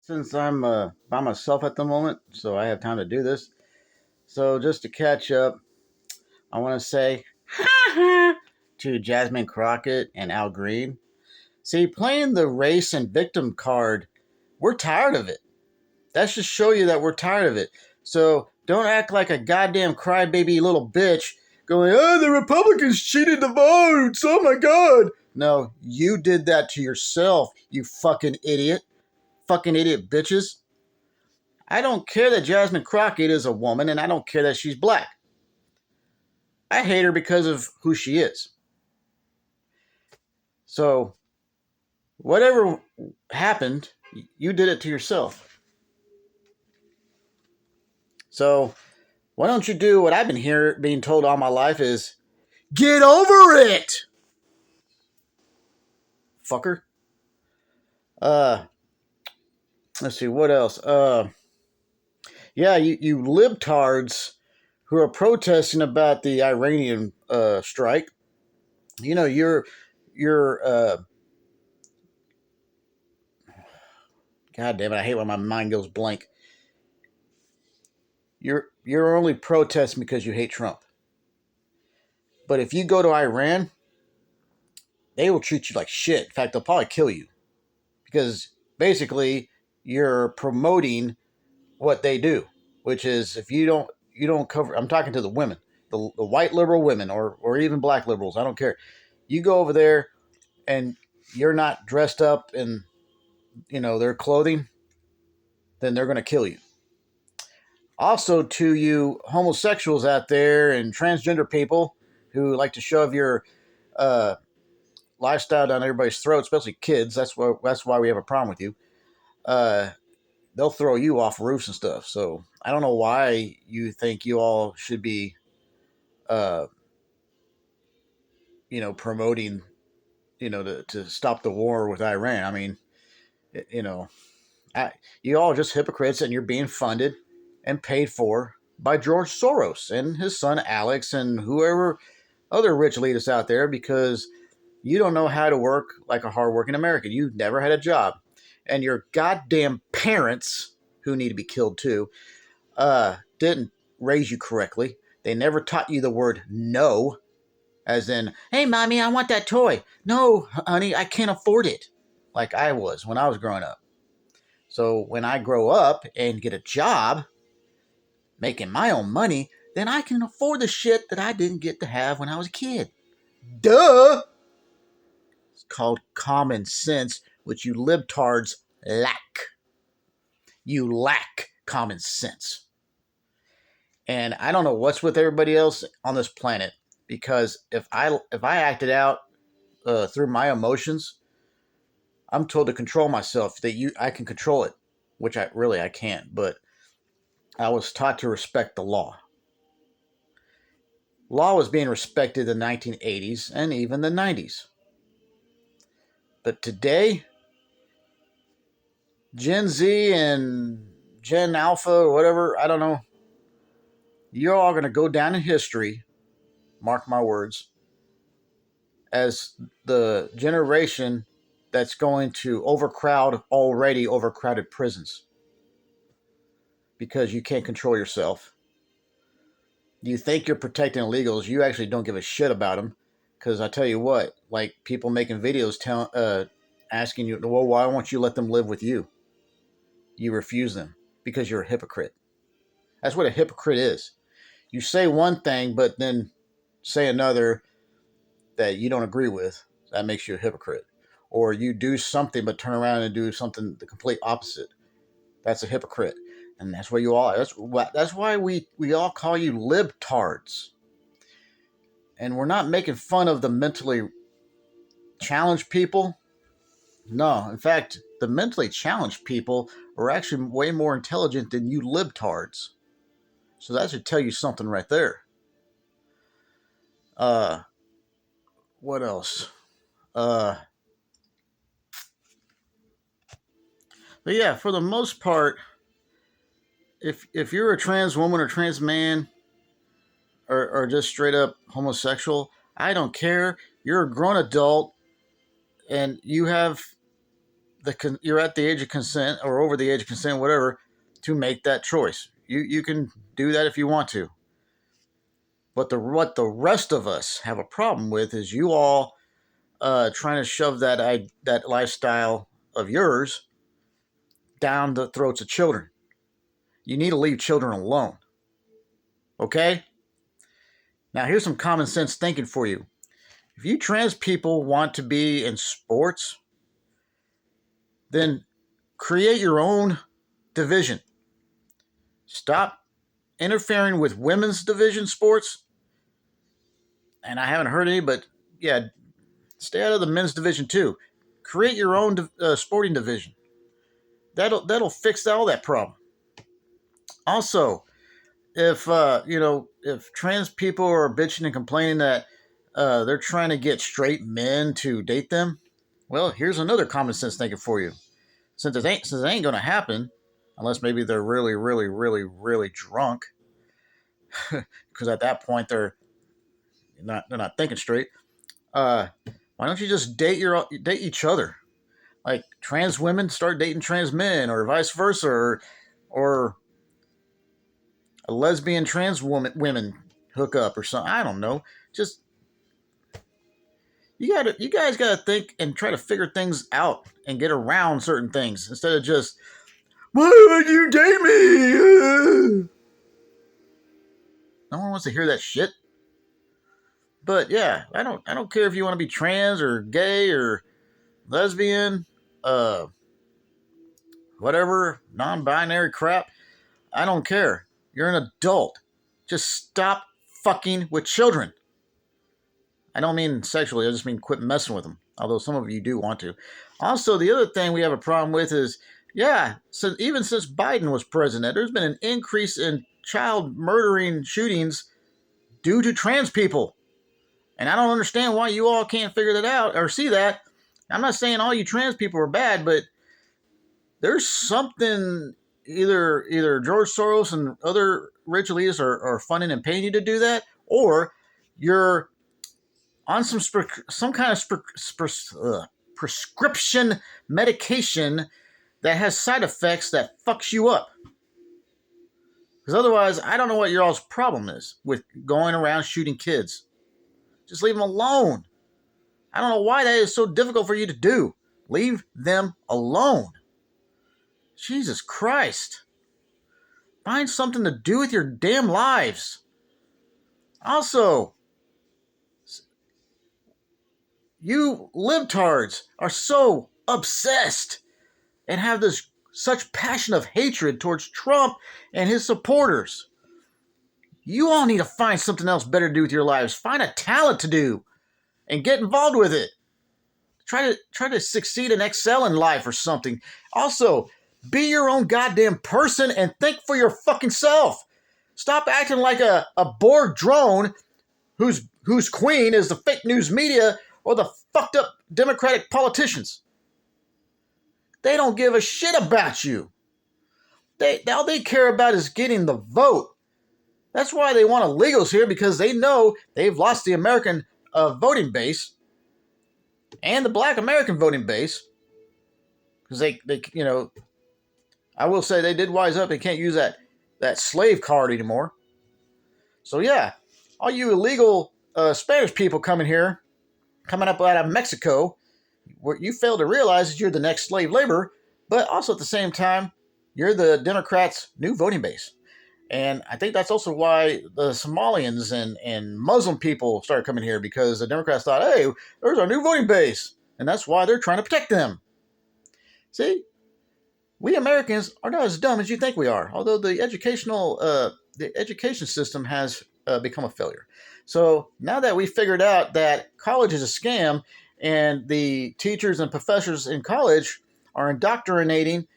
Since I'm by myself at the moment, so I have time to do this. So just to catch up, I want to say to Jasmine Crockett and Al Green. See, playing the race and victim card, we're tired of it. That should show you that we're tired of it. So don't act like a goddamn crybaby little bitch going, oh, the Republicans cheated the votes. Oh my God. No, you did that to yourself, you fucking idiot. Fucking idiot bitches. I don't care that Jasmine Crockett is a woman, and I don't care that she's black. I hate her because of who she is. So, whatever happened, you did it to yourself. So, why don't you do what I've been being told all my life is get over it, fucker. Uh, let's see what else. Yeah, you libtards who are protesting about the Iranian strike. You know, you're God damn it, I hate when my mind goes blank. You're only protesting because you hate Trump. But if you go to Iran, they will treat you like shit. In fact, they'll probably kill you because basically you're promoting what they do, which is if you don't cover. I'm talking to the women, the white liberal women, or even black liberals. I don't care. You go over there and you're not dressed up in their clothing, then they're going to kill you. Also, to you homosexuals out there and transgender people who like to shove your uh, lifestyle down everybody's throat, especially kids. That's why we have a problem with you. Uh, they'll throw you off roofs and stuff. So I don't know why you think you all should be, uh, promoting, to stop the war with Iran. I mean, you know, you all are just hypocrites, and you're being funded and paid for by George Soros and his son Alex and whoever other rich elitists out there because you don't know how to work like a hardworking American. You've never had a job. And your goddamn parents, who need to be killed too, didn't raise you correctly. They never taught you the word no, as in, hey, mommy, I want that toy. No, honey, I can't afford it. Like I was when I was growing up. So when I grow up and get a job, making my own money, then I can afford the shit that I didn't get to have when I was a kid. Duh! It's called common sense, which you libtards lack. You lack common sense. And I don't know what's with everybody else on this planet because if I acted out through my emotions, I'm told to control myself. I can control it, which I can't. But I was taught to respect the law. Law was being respected in the 1980s and even the 90s. But today, Gen Z and Gen Alpha or whatever, I don't know, you're all going to go down in history, mark my words, as the generation that's going to overcrowd already overcrowded prisons because you can't control yourself. You think you're protecting illegals, you actually don't give a shit about them. Because I tell you what, like people making videos asking you, well, why won't you let them live with you? You refuse them because you're a hypocrite. That's what a hypocrite is. You say one thing, but then say another that you don't agree with. That makes you a hypocrite. Or you do something, but turn around and do something the complete opposite. That's a hypocrite. And that's where you all are. That's why we all call you libtards. And we're not making fun of the mentally challenged people. No, in fact, the mentally challenged people are actually way more intelligent than you libtards. So that should tell you something right there. Uh, what else? Uh, but yeah, for the most part, if you're a trans woman or trans man or just straight up homosexual, I don't care. You're a grown adult and you have you're at the age of consent or over the age of consent, whatever, to make that choice. You can do that if you want to. But what the rest of us have a problem with is you all trying to shove that lifestyle of yours down the throats of children. You need to leave children alone. Okay? Now, here's some common sense thinking for you. If you trans people want to be in sports, then create your own division. Stop interfering with women's division sports. And I haven't heard any, but yeah, stay out of the men's division too. Create your own sporting division. That'll fix all that problem. Also, if trans people are bitching and complaining that they're trying to get straight men to date them, well, here's another common sense thinking for you. Since it ain't going to happen, unless maybe they're really, really, really, really drunk, because at that point they're not thinking straight. Why don't you just date each other? Like trans women start dating trans men, or vice versa, or a lesbian trans women hook up or something. I don't know. Just you guys gotta think and try to figure things out and get around certain things instead of just, why would you date me? No one wants to hear that shit. But yeah, I don't care if you want to be trans or gay or lesbian, whatever, non-binary crap. I don't care. You're an adult. Just stop fucking with children. I don't mean sexually, I just mean quit messing with them. Although some of you do want to. Also, the other thing we have a problem with is, even since Biden was president, there's been an increase in child murdering shootings due to trans people. And I don't understand why you all can't figure that out or see that. I'm not saying all you trans people are bad, but there's something, either George Soros and other rich elites are funding and paying you to do that, or you're on some kind of prescription medication that has side effects that fucks you up. Because otherwise, I don't know what your all's problem is with going around shooting kids. Just leave them alone. I don't know why that is so difficult for you to do. Leave them alone. Jesus Christ. Find something to do with your damn lives. Also, you libtards are so obsessed and have such passion of hatred towards Trump and his supporters. You all need to find something else better to do with your lives. Find a talent to do and get involved with it. Try to succeed and excel in life or something. Also, be your own goddamn person and think for your fucking self. Stop acting like a Borg drone whose queen is the fake news media or the fucked up Democratic politicians. They don't give a shit about you. All they care about is getting the vote. That's why they want illegals here, because they know they've lost the American voting base and the Black American voting base. Because they I will say they did wise up. They can't use that slave card anymore. So yeah, all you illegal Spanish people coming up out of Mexico, what you fail to realize is you're the next slave labor, but also at the same time, you're the Democrats' new voting base. And I think that's also why the Somalians and Muslim people started coming here, because the Democrats thought, hey, there's our new voting base. And that's why they're trying to protect them. See? We Americans are not as dumb as you think we are, although the education system has become a failure. So now that we figured out that college is a scam and the teachers and professors in college are indoctrinating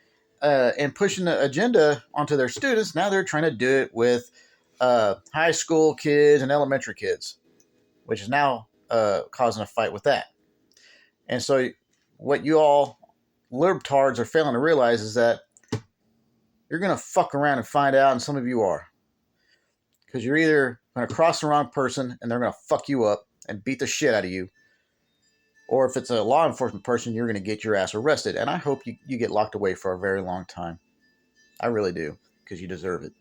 and pushing the agenda onto their students, now they're trying to do it with high school kids and elementary kids, which is now causing a fight with that. And so what you all libtards are failing to realize is that you're going to fuck around and find out, and some of you are. Because you're either going to cross the wrong person and they're going to fuck you up and beat the shit out of you, or if it's a law enforcement person, you're going to get your ass arrested. And I hope you get locked away for a very long time. I really do, because you deserve it.